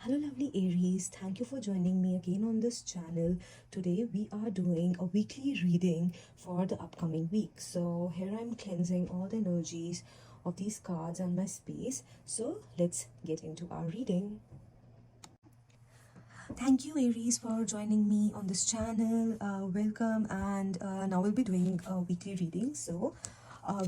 Hello lovely Aries, thank you for joining me again on this channel. Today we are doing a weekly reading for the upcoming week. So here I'm cleansing all the energies of these cards and my space. So let's get into our reading. Thank you Aries for joining me on this channel. Welcome, and now we'll be doing a weekly reading. So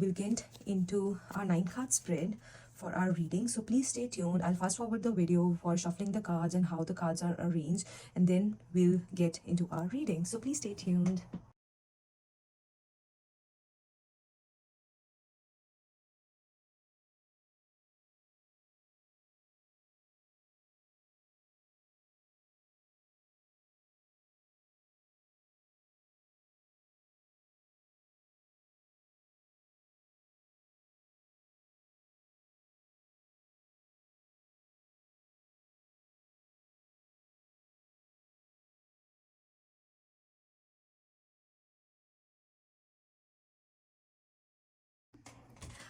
we'll get into our 9 card spread for our reading. So please stay tuned. I'll fast forward the video for shuffling the cards and how the cards are arranged, and then we'll get into our reading. So please stay tuned.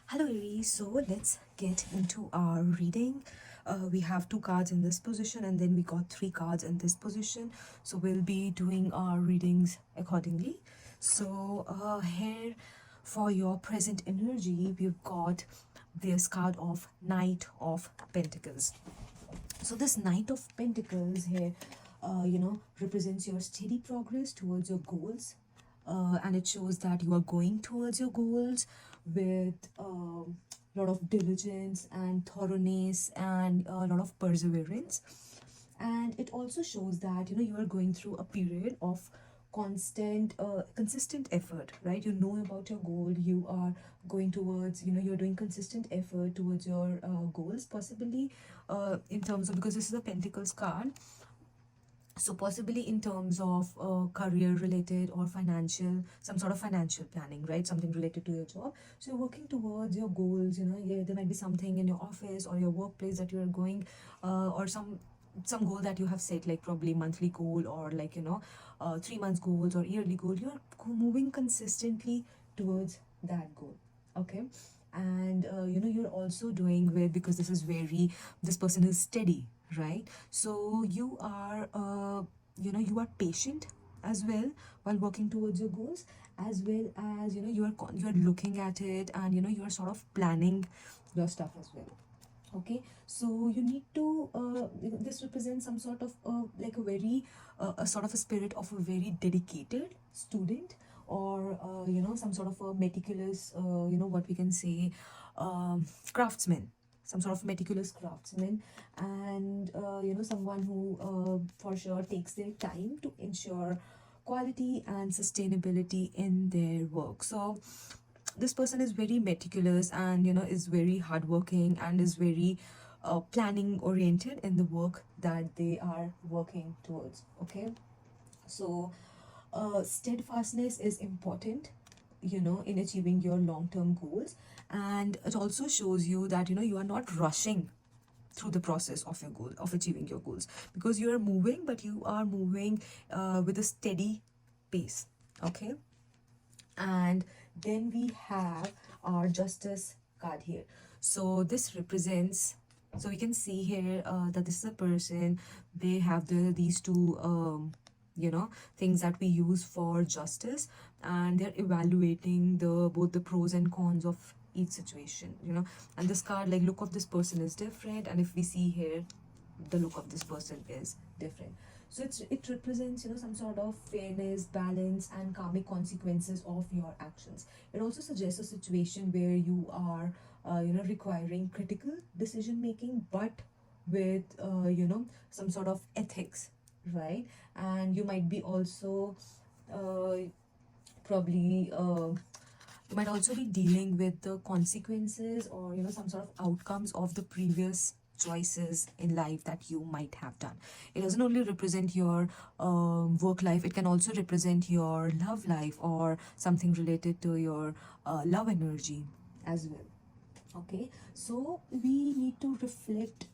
Hello Aries, so let's get into our reading. We have 2 cards in this position, and then we got 3 cards in this position, so we'll be doing our readings accordingly. So here for your present energy, we've got this card of Knight of Pentacles. So this Knight of Pentacles here represents your steady progress towards your goals, and it shows that you are going towards your goals with a lot of diligence and thoroughness and a lot of perseverance. And it also shows that you are going through a period of consistent effort, right? You know about your goal, you are going towards, you're doing consistent effort towards your goals, possibly in terms of, because this is a Pentacles card, so possibly in terms of career related or financial, some sort of financial planning, right? Something related to your job. So you're working towards your goals. Yeah, there might be something in your office or your workplace that you're going, or some goal that you have set, like probably monthly goal, or like 3 months goals or yearly goal. You're moving consistently towards that goal. Okay. And you're also doing with, because this is very, this person is steady, right? So you are you are patient as well while working towards your goals, as well as you are looking at it, and you are sort of planning your stuff as well. Okay, so you need to this represents some sort of like a very a sort of a spirit of a very dedicated student, or some sort of a meticulous what we can say, craftsman, some sort of meticulous craftsman, and someone who for sure takes their time to ensure quality and sustainability in their work. So this person is very meticulous, and is very hardworking, and is very planning oriented in the work that they are working towards. Okay, so steadfastness is important in achieving your long-term goals, and it also shows you that you are not rushing through the process of your goal, of achieving your goals, because you are moving, but you are moving with a steady pace. Okay, and then we have our Justice card here. So this represents, so we can see here that this is a person. They have these two things that we use for justice, and they're evaluating the both the pros and cons of each situation. And this card, like, look of this person is different, and if we see here, the look of this person is different. So it represents some sort of fairness, balance, and karmic consequences of your actions. It also suggests a situation where you are requiring critical decision making, but with some sort of ethics, right? And you might be also uh, probably you might also be dealing with the consequences, or some sort of outcomes of the previous choices in life that you might have done. It doesn't only represent your work life, it can also represent your love life, or something related to your love energy as well. Okay, so we need to reflect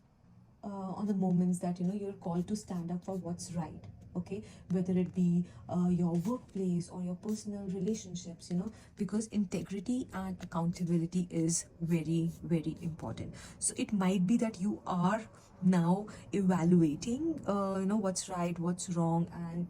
on the moments that you're called to stand up for what's right, okay, whether it be your workplace or your personal relationships, because integrity and accountability is very, very important. So it might be that you are now evaluating, what's right, what's wrong, and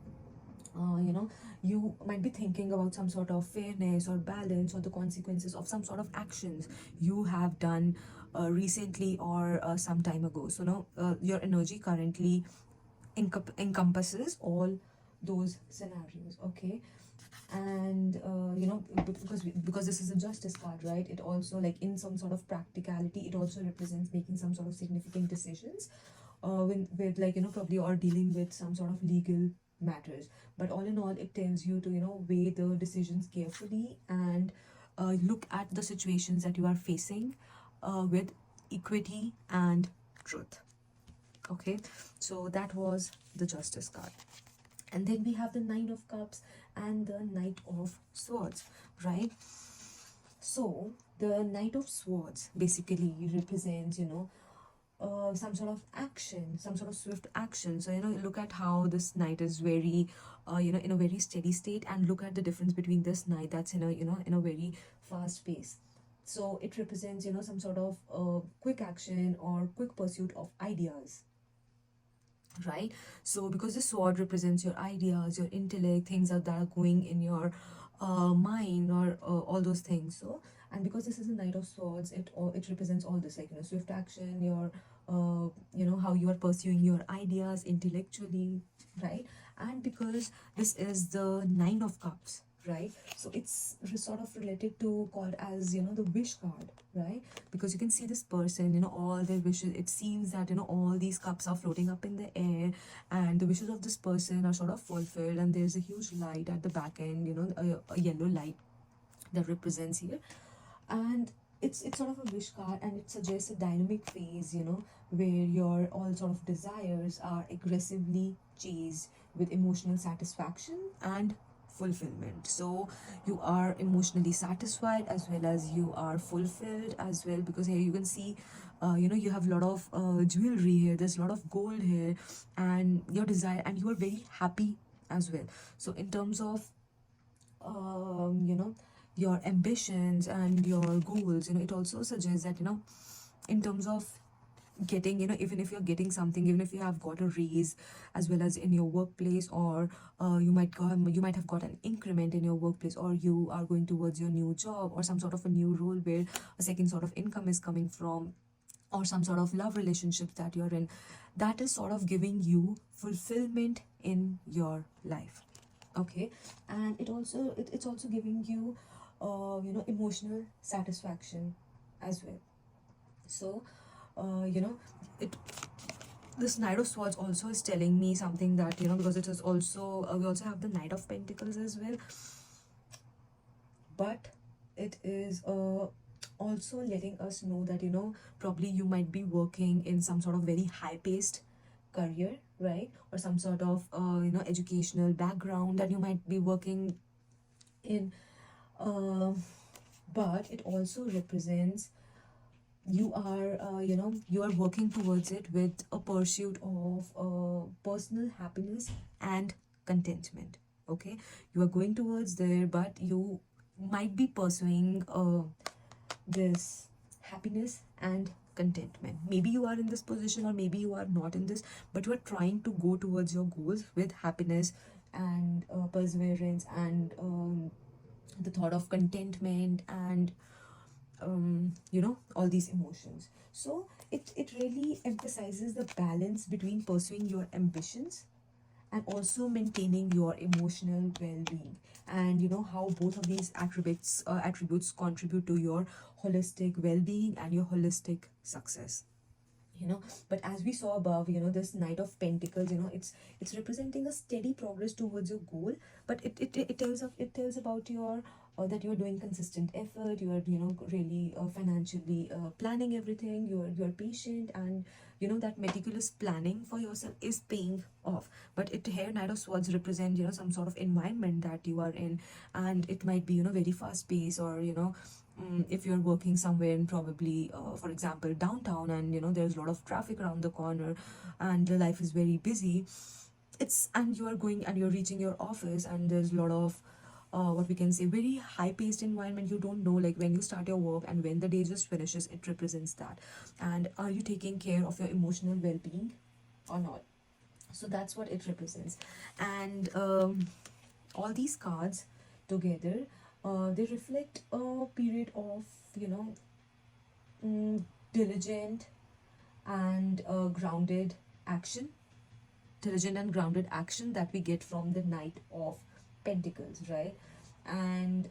you might be thinking about some sort of fairness or balance or the consequences of some sort of actions you have done recently or some time ago. So now your energy currently encompasses all those scenarios, okay. And because this is a justice card, right, it also, like, in some sort of practicality, it also represents making some sort of significant decisions when with, like, probably, or dealing with some sort of legal matters. But all in all, it tells you to weigh the decisions carefully and look at the situations that you are facing with equity and truth. Okay, so that was the justice card. And then we have the Nine of Cups and the Knight of Swords, right? So the Knight of Swords basically represents, some sort of action, some sort of swift action. So, look at how this knight is very, in a very steady state, and look at the difference between this knight that's in a, in a very fast pace. So it represents, some sort of quick action or quick pursuit of ideas, right? So because the sword represents your ideas, your intellect, things that are going in your mind, or all those things. So, and because this is a Knight of Swords, it represents all this, like, swift action, your how you are pursuing your ideas intellectually, right? And because this is the Nine of Cups, right, so it's sort of related to, called as, the wish card, right? Because you can see this person, all their wishes, it seems that, all these cups are floating up in the air, and the wishes of this person are sort of fulfilled, and there's a huge light at the back end, a yellow light that represents here. And it's sort of a wish card, and it suggests a dynamic phase, where your all sort of desires are aggressively chased with emotional satisfaction and fulfillment. So you are emotionally satisfied as well as you are fulfilled as well, because here you can see you have a lot of jewelry here, there's a lot of gold here, and your desire, and you are very happy as well. So in terms of your ambitions and your goals, it also suggests that, in terms of getting, even if you're getting something, even if you have got a raise as well as in your workplace, or you might have got an increment in your workplace, or you are going towards your new job, or some sort of a new role where a second sort of income is coming from, or some sort of love relationships that you're in, that is sort of giving you fulfillment in your life, okay. And it's also giving you emotional satisfaction as well. So it this Knight of Swords also is telling me something that, because it is also we also have the Knight of Pentacles as well, but it is also letting us know that, probably you might be working in some sort of very high paced career, right, or some sort of educational background that you might be working in, uh, but it also represents you are working towards it with a pursuit of personal happiness and contentment, okay. You are going towards there, but you might be pursuing this happiness and contentment. Maybe you are in this position, or maybe you are not in this, but you are trying to go towards your goals with happiness and perseverance, and the thought of contentment, and all these emotions. So it really emphasizes the balance between pursuing your ambitions and also maintaining your emotional well-being, and how both of these attributes contribute to your holistic well-being and your holistic success. But as we saw above, this Knight of Pentacles, it's representing a steady progress towards your goal, but it tells about your that you're doing consistent effort, you are, really financially planning everything, you're patient, and that meticulous planning for yourself is paying off. But it here, Knight of Swords represent, some sort of environment that you are in, and it might be, very fast paced, or if you're working somewhere in, probably for example, downtown, and there's a lot of traffic around the corner, and the life is very busy, it's, and you are going and you're reaching your office, and there's a lot of what we can say, very high paced environment. You don't know, like, when you start your work and when the day just finishes, it represents that. And are you taking care of your emotional well-being or not? So that's what it represents. And all these cards together, they reflect a period of, you know, diligent and grounded action, diligent and grounded action that we get from the Knight of Pentacles, right? And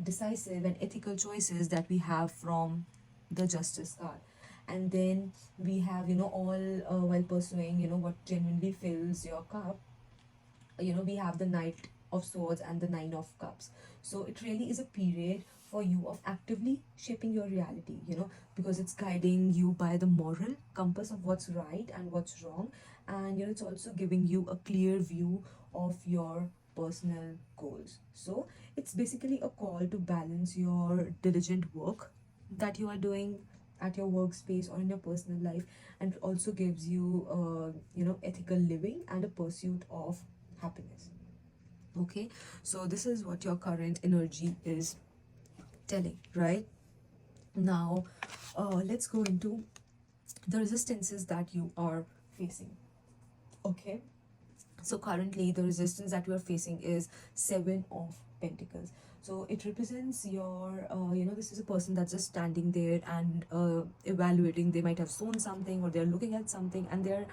decisive and ethical choices that we have from the Justice card. And then we have, all while pursuing, what genuinely fills your cup. We have the Knight of Swords and the Nine of Cups. So it really is a period for you of actively shaping your reality, because it's guiding you by the moral compass of what's right and what's wrong. And it's also giving you a clear view of your personal goals. So it's basically a call to balance your diligent work that you are doing at your workspace or in your personal life, and it also gives you ethical living and a pursuit of happiness. Okay, so this is what your current energy is telling, right? Now, let's go into the resistances that you are facing. Okay, so currently the resistance that you are facing is Seven of Pentacles. So it represents your this is a person that's just standing there and evaluating. They might have sown something, or they're looking at something, and they're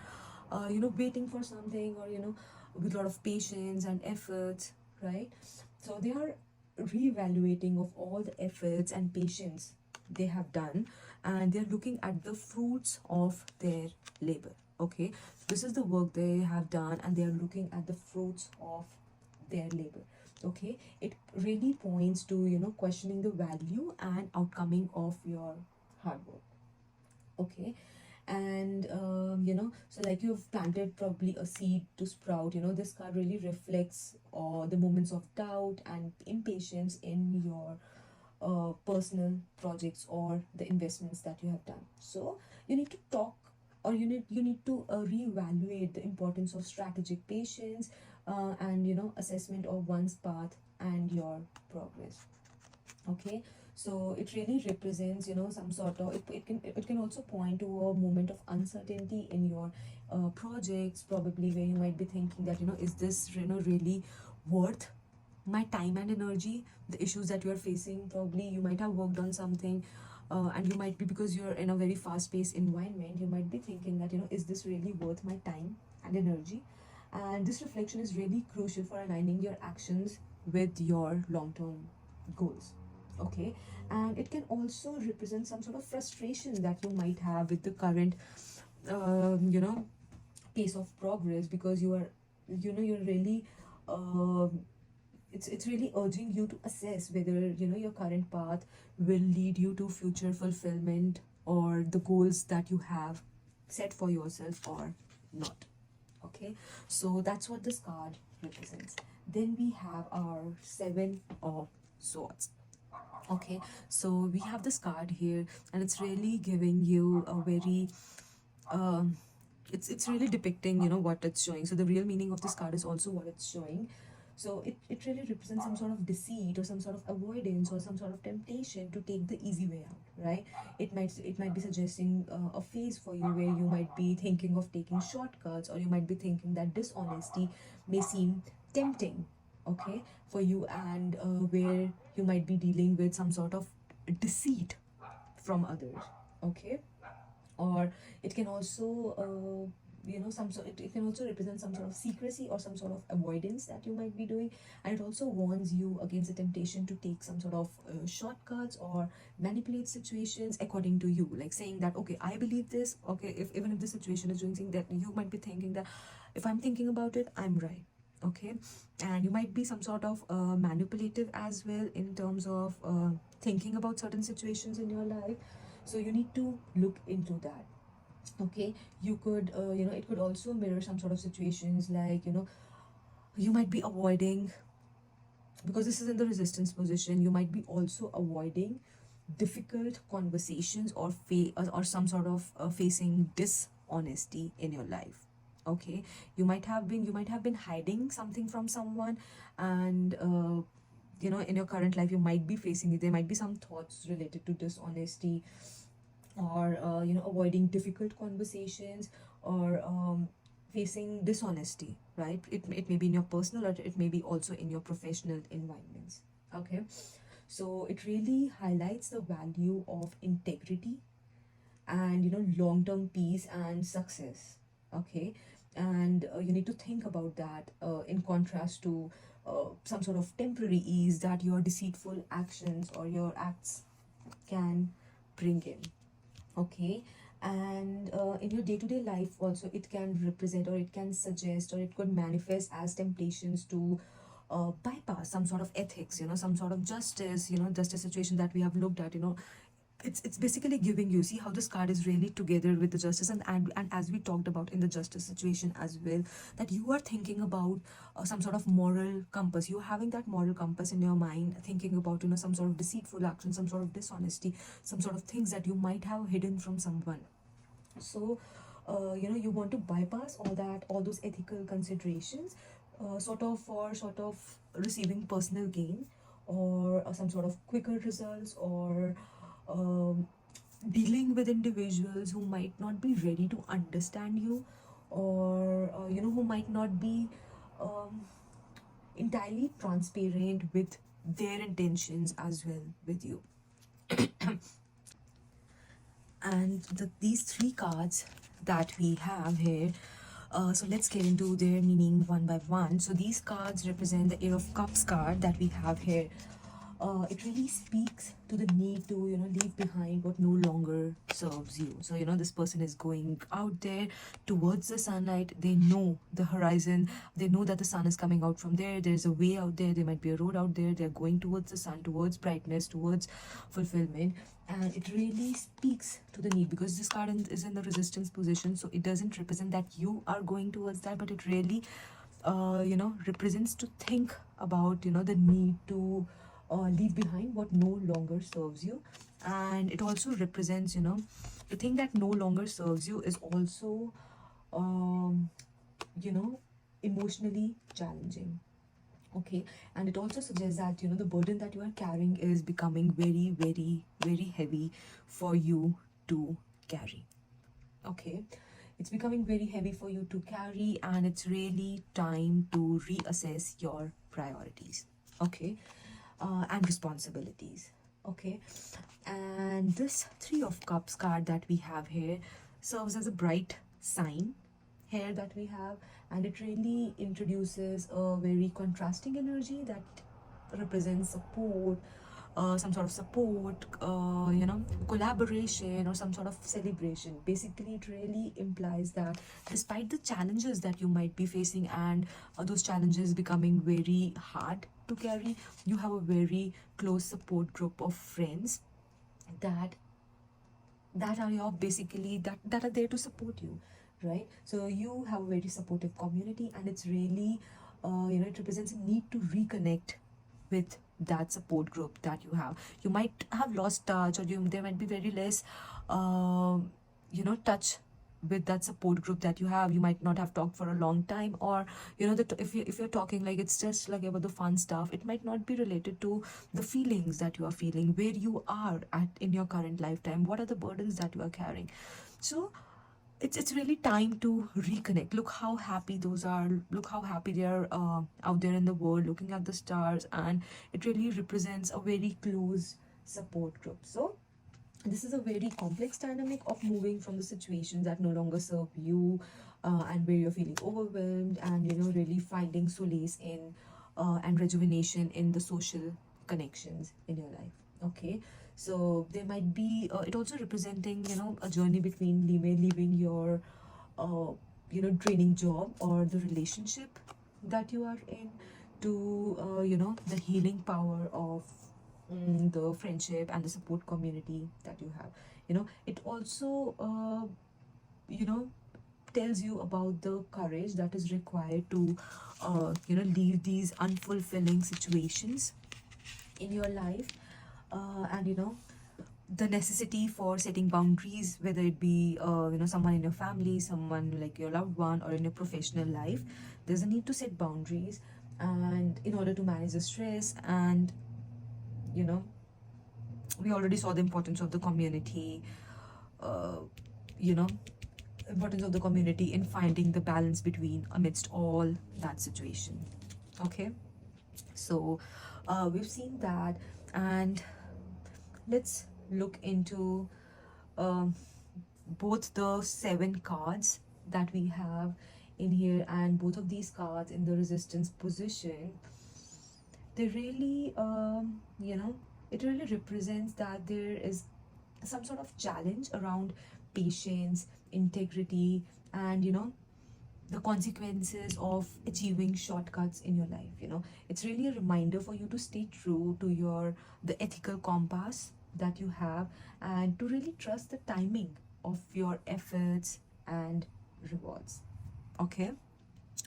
waiting for something, or with a lot of patience and efforts, right? So they are reevaluating of all the efforts and patience they have done, and they're looking at the fruits of their labor. Okay, this is the work they have done, and they are looking at the fruits of their labor. Okay, it really points to questioning the value and outcoming of your hard work. Okay, and so like you've planted probably a seed to sprout. This card really reflects the moments of doubt and impatience in your personal projects or the investments that you have done. So you need to talk, or you need to reevaluate the importance of strategic patience, and assessment of one's path and your progress. Okay, so it really represents some sort of, it can also point to a moment of uncertainty in your projects, probably, where you might be thinking that is this really worth my time and energy. The issues that you are facing, probably you might have worked on something, and you might be, because you're in a very fast-paced environment, you might be thinking that is this really worth my time and energy. And this reflection is really crucial for aligning your actions with your long-term goals. Okay, and it can also represent some sort of frustration that you might have with the current pace of progress, because you're really it's really urging you to assess whether your current path will lead you to future fulfillment or the goals that you have set for yourself or not. Okay, so that's what this card represents. Then we have our Seven of Swords. Okay, so we have this card here, and it's really giving you a very um it's really depicting what it's showing. So the real meaning of this card is also what it's showing. So it really represents some sort of deceit, or some sort of avoidance, or some sort of temptation to take the easy way out, right? It might be suggesting a phase for you where you might be thinking of taking shortcuts, or you might be thinking that dishonesty may seem tempting, okay, for you, and where you might be dealing with some sort of deceit from others. Okay, or it can also it can also represent some sort of secrecy or some sort of avoidance that you might be doing. And it also warns you against the temptation to take some sort of shortcuts or manipulate situations according to you, like saying that, okay, I believe this. Okay, if even if the situation is doing something, that you might be thinking that if I'm thinking about it, I'm right. Okay, and you might be some sort of manipulative as well in terms of thinking about certain situations in your life. So you need to look into that. Okay, you could it could also mirror some sort of situations, like you might be avoiding, because this is in the resistance position, you might be also avoiding difficult conversations, or or some sort of facing dishonesty in your life. Okay, you might have been hiding something from someone, and in your current life you might be facing it. There might be some thoughts related to dishonesty, or avoiding difficult conversations, or facing dishonesty, right? It may be in your personal, or it may be also in your professional environments. Okay, so it really highlights the value of integrity and long-term peace and success. Okay, and you need to think about that in contrast to some sort of temporary ease that your deceitful actions or your acts can bring in. Okay, and in your day-to-day life also, it can represent, or it can suggest, or it could manifest as temptations to bypass some sort of ethics, some sort of justice, just a situation that we have looked at. It's basically giving you, see how this card is really together with the justice, and as we talked about in the justice situation as well, that you are thinking about some sort of moral compass. You're having that moral compass in your mind, thinking about some sort of deceitful action, some sort of dishonesty, some sort of things that you might have hidden from someone. So you want to bypass all that, all those ethical considerations, sort of receiving personal gain, or some sort of quicker results, or um, dealing with individuals who might not be ready to understand you, or who might not be um, entirely transparent with their intentions as well with you. And these three cards that we have here, so let's get into their meaning one by one. So these cards represent the Air of Cups card that we have here. It really speaks to the need to leave behind what no longer serves you. So this person is going out there towards the sunlight. They know the horizon, they know that the sun is coming out from there. There's a way out there, there might be a road out there. They're going towards the sun, towards brightness, towards fulfillment. And it really speaks to the need, because this card is in the resistance position, so it doesn't represent that you are going towards that, but it really represents to think about the need to leave behind what no longer serves you. And it also represents the thing that no longer serves you is also um, you know emotionally challenging. Okay, and it also suggests that the burden that you are carrying is becoming very, very, very heavy for you to carry. Okay, it's becoming very heavy for you to carry, and it's really time to reassess your priorities. Okay, and responsibilities. Okay, and this Three of Cups card that we have here serves as a bright sign here that we have, and it really introduces a very contrasting energy that represents support, some sort of support, collaboration, or some sort of celebration. Basically, it really implies that despite the challenges that you might be facing, and those challenges becoming very hard to carry, you have a very close support group of friends that are your basically that are there to support you, right? So you have a very supportive community, and it's really it represents a need to reconnect with that support group that you have. You might have lost touch, or there might be very less touch with that support group that you have. You might not have talked for a long time, or if you're talking, like, it's just like about the fun stuff, it might not be related to the feelings that you are feeling, where you are at in your current lifetime, what are the burdens that you are carrying. So it's really time to reconnect. Look how happy those are, look how happy they are out there in the world, looking at the stars, and it really represents a very close support group. So this is a very complex dynamic of moving from the situations that no longer serve you, and where you're feeling overwhelmed, and really finding solace in and rejuvenation in the social connections in your life. Okay, so there might be it also representing a journey between leaving your uh, draining job or the relationship that you are in, to the healing power of the friendship and the support community that you have. It also you know tells you about the courage that is required to leave these unfulfilling situations in your life, and the necessity for setting boundaries, whether it be someone in your family, someone like your loved one, or in your professional life. There's a need to set boundaries, and in order to manage the stress. And you know we already saw the importance of the community, uh, you know importance of the community in finding the balance between amidst all that situation. Okay, so we've seen that, and let's look into um, both the 7 cards that we have in here, and both of these cards in the resistance position. They really it really represents that there is some sort of challenge around patience, integrity, and the consequences of achieving shortcuts in your life. It's really a reminder for you to stay true to your the ethical compass that you have, and to really trust the timing of your efforts and rewards. Okay,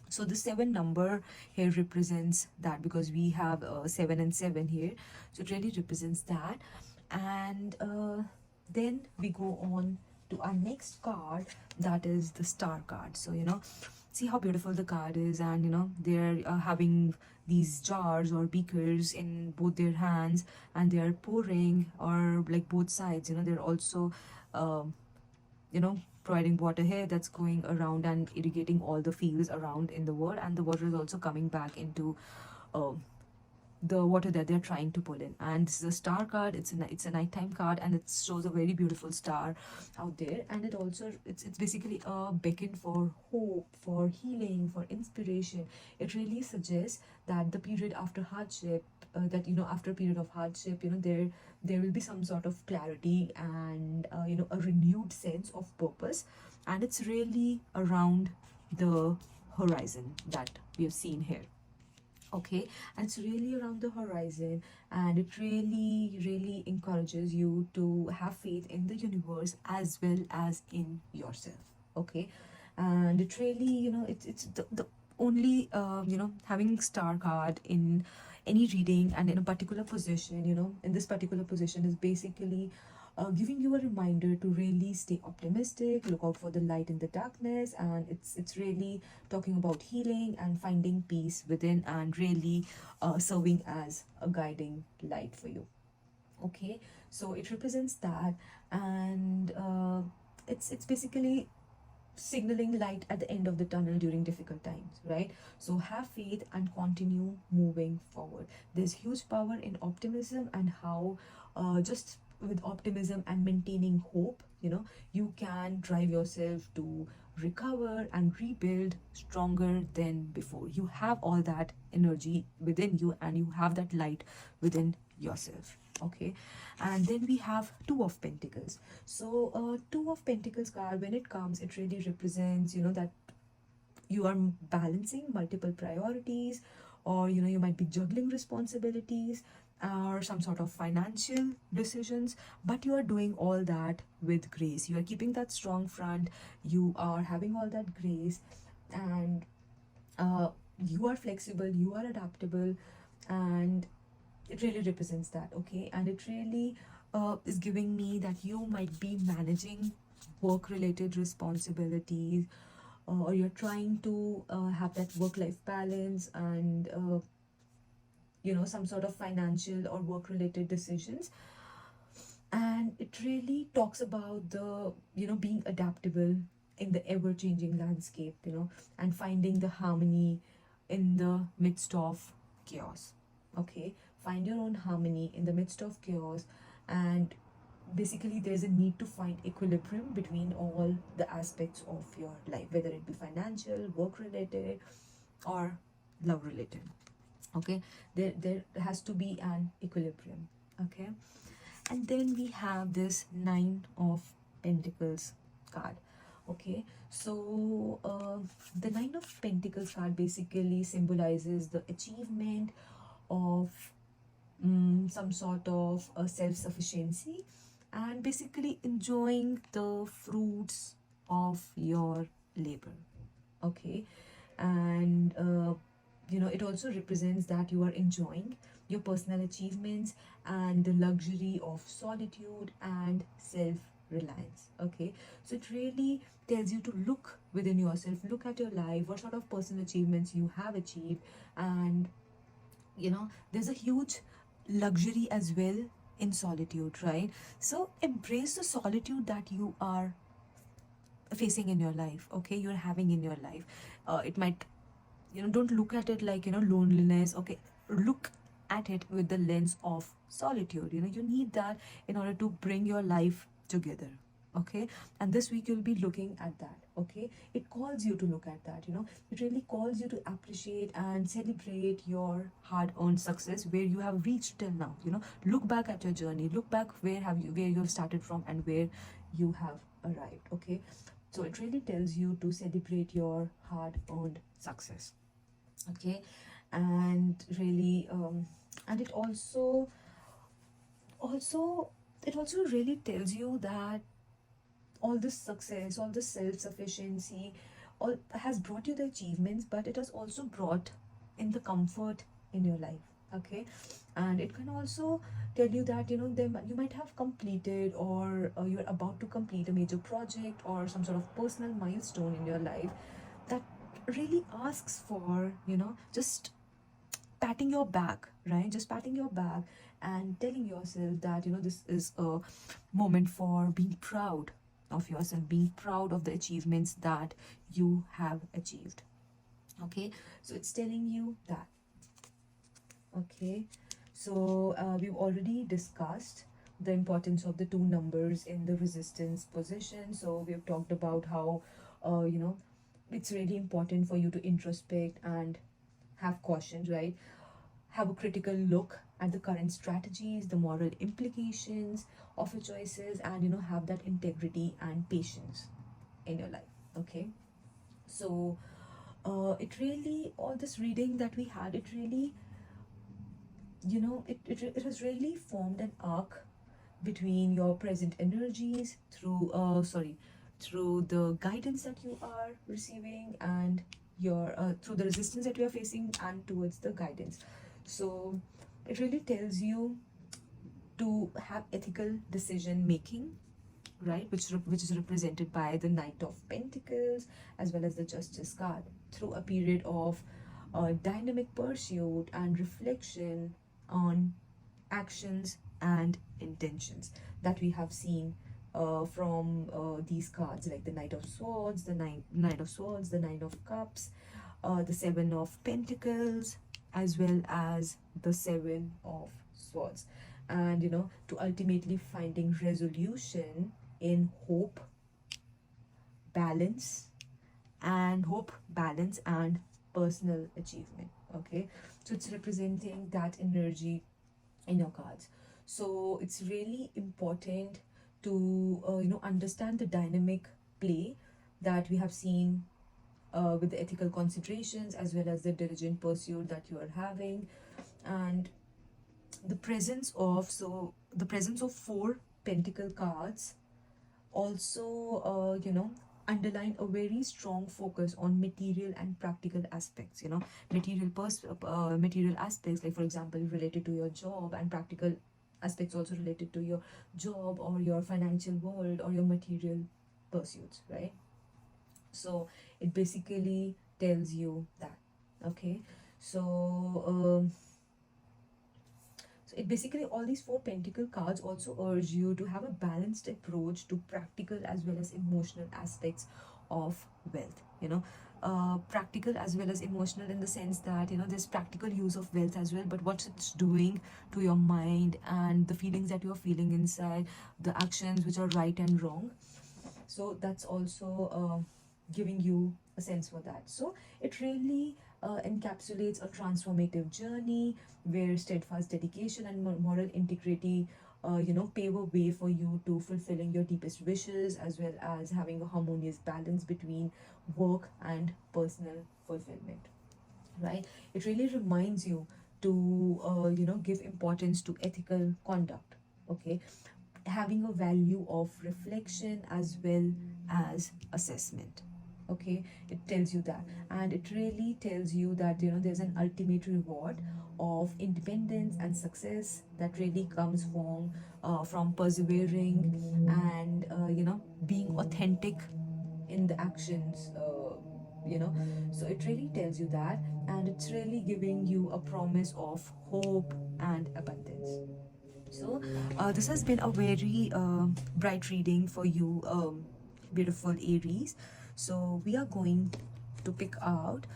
so the 7 number here represents that, because we have 7 and 7 here, so it really represents that. And then we go on to our next card, that is the star card. So see how beautiful the card is, and they're having these jars or beakers in both their hands, and they are pouring, or like both sides, they're also um, providing water here that's going around and irrigating all the fields around in the world, and the water is also coming back into um, the water that they're trying to pull in. And this is a star card. It's a nighttime card, and it shows a very beautiful star out there. And it also it's basically a beacon for hope, for healing, for inspiration. It really suggests that the period after hardship, that after a period of hardship, there will be some sort of clarity, and a renewed sense of purpose. And it's really around the horizon that we have seen here. Okay, and it's really around the horizon, and it really encourages you to have faith in the universe as well as in yourself. Okay, and it really, it's the only having star card in any reading and in a particular position, in this particular position, is basically giving you a reminder to really stay optimistic, look out for the light in the darkness. And it's really talking about healing and finding peace within, and really serving as a guiding light for you. Okay, so it represents that. And it's basically signaling light at the end of the tunnel during difficult times, right? So have faith and continue moving forward. There's huge power in optimism, and how just with optimism and maintaining hope, you can drive yourself to recover and rebuild stronger than before. You have all that energy within you, and you have that light within yourself. Okay, and then we have Two of Pentacles. So Two of Pentacles card, when it comes, it really represents that you are balancing multiple priorities, or you might be juggling responsibilities, or some sort of financial decisions, but you are doing all that with grace. You are keeping that strong front, you are having all that grace, and uh, you are flexible, you are adaptable, and it really represents that. Okay, and it really is giving me that you might be managing work related responsibilities, or you're trying to have that work life balance, and some sort of financial or work related decisions. And it really talks about the being adaptable in the ever changing landscape, and finding the harmony in the midst of chaos. Okay, find your own harmony in the midst of chaos. And basically there's a need to find equilibrium between all the aspects of your life, whether it be financial, work related, or love related. Okay, there has to be an equilibrium. Okay, and then we have this 9 of Pentacles card. Okay, so the 9 of Pentacles card basically symbolizes the achievement of some sort of self-sufficiency, and basically enjoying the fruits of your labor. Okay, and it also represents that you are enjoying your personal achievements and the luxury of solitude and self reliance. Okay, so it really tells you to look within yourself, look at your life, what sort of personal achievements you have achieved. And there's a huge luxury as well in solitude, right? So embrace the solitude that you are facing in your life, okay, you're having in your life. It might, don't look at it like, loneliness. Okay, look at it with the lens of solitude. You need that in order to bring your life together. Okay, and this week you'll be looking at that. Okay, it calls you to look at that. It really calls you to appreciate and celebrate your hard-earned success where you have reached till now. Look back at your journey, look back where you have started from and where you have arrived. Okay, so it really tells you to celebrate your hard-earned success. Okay, and really, and also it also really tells you that all this success, all this self-sufficiency, all has brought you the achievements, but it has also brought in the comfort in your life. Okay, and it can also tell you that you might have completed, or you're about to complete a major project or some sort of personal milestone in your life that really asks for just patting your back, right? Just patting your back and telling yourself that this is a moment for being proud of yourself, being proud of the achievements that you have achieved. Okay, so it's telling you that. Okay, so we've already discussed the importance of the two numbers in the resistance position. So we've talked about how it's really important for you to introspect and have caution, right? Have a critical look at the current strategies, the moral implications of your choices, and have that integrity and patience in your life. Okay, so it really, all this reading that we had, it really, it has really formed an arc between your present energies through the guidance that you are receiving, and your through the resistance that you are facing and towards the guidance. So it really tells you to have ethical decision making, right, which is represented by the Knight of Pentacles as well as the Justice card, through a period of dynamic pursuit and reflection on actions and intentions that we have seen from these cards, like the Knight of Swords, the Nine of Cups, the Seven of Pentacles, as well as the Seven of Swords. And to ultimately finding resolution in balance balance and personal achievement. Okay, so it's representing that energy in your cards. So it's really important to understand the dynamic play that we have seen with the ethical considerations as well as the diligent pursuit that you are having. And the presence of four pentacle cards also underline a very strong focus on material and practical aspects. Material aspects, like for example related to your job, and practical aspects also related to your job or your financial world or your material pursuits, right? So it basically tells you that. Okay, so so it basically, all these four pentacle cards also urge you to have a balanced approach to practical as well as emotional aspects of wealth. Practical as well as emotional, in the sense that there's practical use of wealth as well, but what it's doing to your mind and the feelings that you're feeling inside, the actions which are right and wrong. So that's also giving you a sense for that. So it really encapsulates a transformative journey where steadfast dedication and moral integrity pave a way for you to fulfilling your deepest wishes, as well as having a harmonious balance between work and personal fulfillment, right? It really reminds you to give importance to ethical conduct. Okay, having a value of reflection as well as assessment. Okay, it tells you that, and it really tells you that there's an ultimate reward of independence and success that really comes from persevering and being authentic in the actions. So it really tells you that, and it's really giving you a promise of hope and abundance. So, this has been a very bright reading for you, beautiful Aries. So, we are going to pick out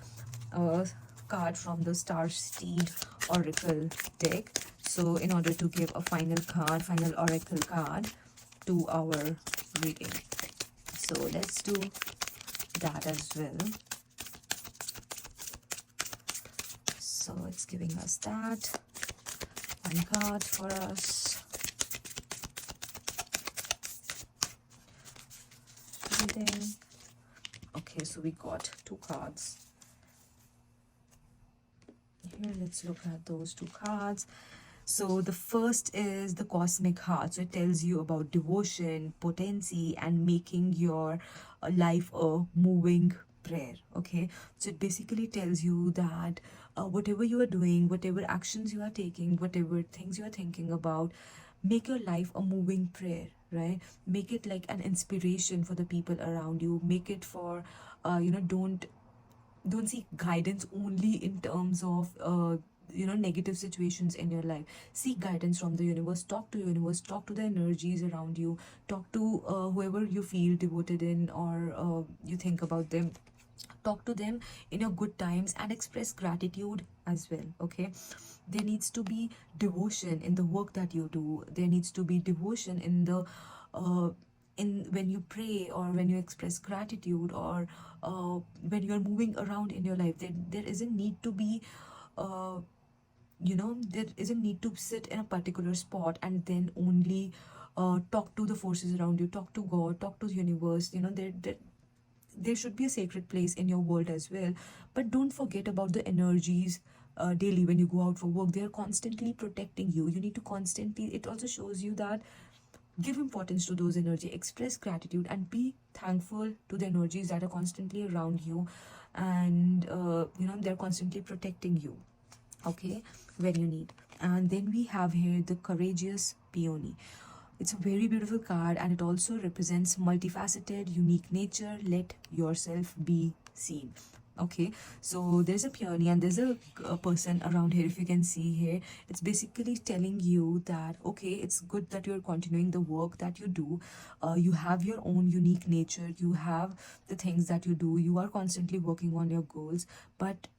a card from the Star Steed Oracle deck. So, in order to give a final Oracle card to our reading. So, let's do that as well. So, it's giving us that one card for us. Reading. Okay, so we got two cards here. Let's look at those two cards. So the first is the Cosmic Heart. So it tells you about devotion, potency, and making your life a moving prayer. Okay, so it basically tells you that whatever you are doing, whatever actions you are taking, whatever things you are thinking about, make your life a moving prayer, right? Make it like an inspiration for the people around you. Make it for don't seek guidance only in terms of negative situations in your life. Seek guidance from the universe. Talk to universe, talk to the energies around you, talk to whoever you feel devoted in, or you think about them. Talk to them in your good times and express gratitude as well. Okay, there needs to be devotion in the work that you do. There needs to be devotion in the uh, in when you pray, or when you express gratitude, or when you're moving around in your life. There isn't need to be uh, there isn't need to sit in a particular spot and then only talk to the forces around you, talk to God, talk to the universe. There should be a sacred place in your world as well. But don't forget about the energies daily when you go out for work. They are constantly protecting you. You need to constantly, it also shows you that give importance to those energy, express gratitude, and be thankful to the energies that are constantly around you, and they're constantly protecting you, okay, when you need. And then we have here the Courageous Peony. It's a very beautiful card, and it also represents multifaceted, unique nature. Let yourself be seen. Okay, so there's a peony and there's a person around here. If you can see here, it's basically telling you that okay, it's good that you're continuing the work that you do. You have your own unique nature. You have the things that you do. You are constantly working on your goals, but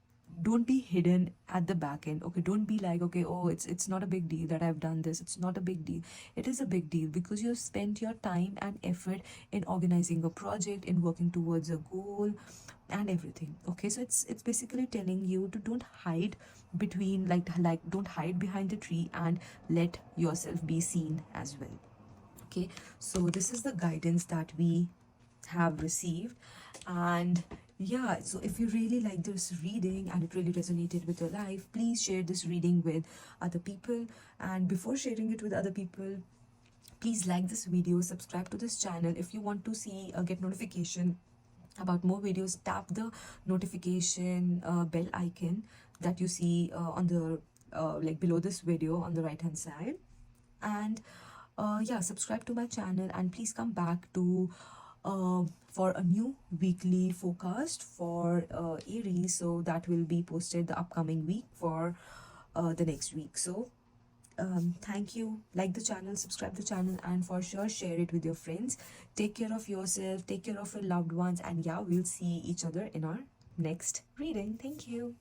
don't be hidden at the back end. Okay, don't be like, okay, oh, it's not a big deal that I've done this. It's not a big deal. It is a big deal because you've spent your time and effort in organizing a project, in working towards a goal and everything. Okay, so it's basically telling you to don't hide between, like don't hide behind the tree, and let yourself be seen as well. Okay, so this is the guidance that we have received. And yeah, so if you really like this reading and it really resonated with your life, please share this reading with other people. And before sharing it with other people, please like this video, subscribe to this channel. If you want to see get notification about more videos, tap the notification bell icon that you see on the like below this video on the right hand side. And yeah, subscribe to my channel, and please come back to for a new weekly forecast for Aries. So that will be posted the upcoming week for the next week. So thank you. Like the channel, subscribe the channel, and for sure share it with your friends. Take care of yourself, take care of your loved ones, and yeah, we'll see each other in our next reading. Thank you.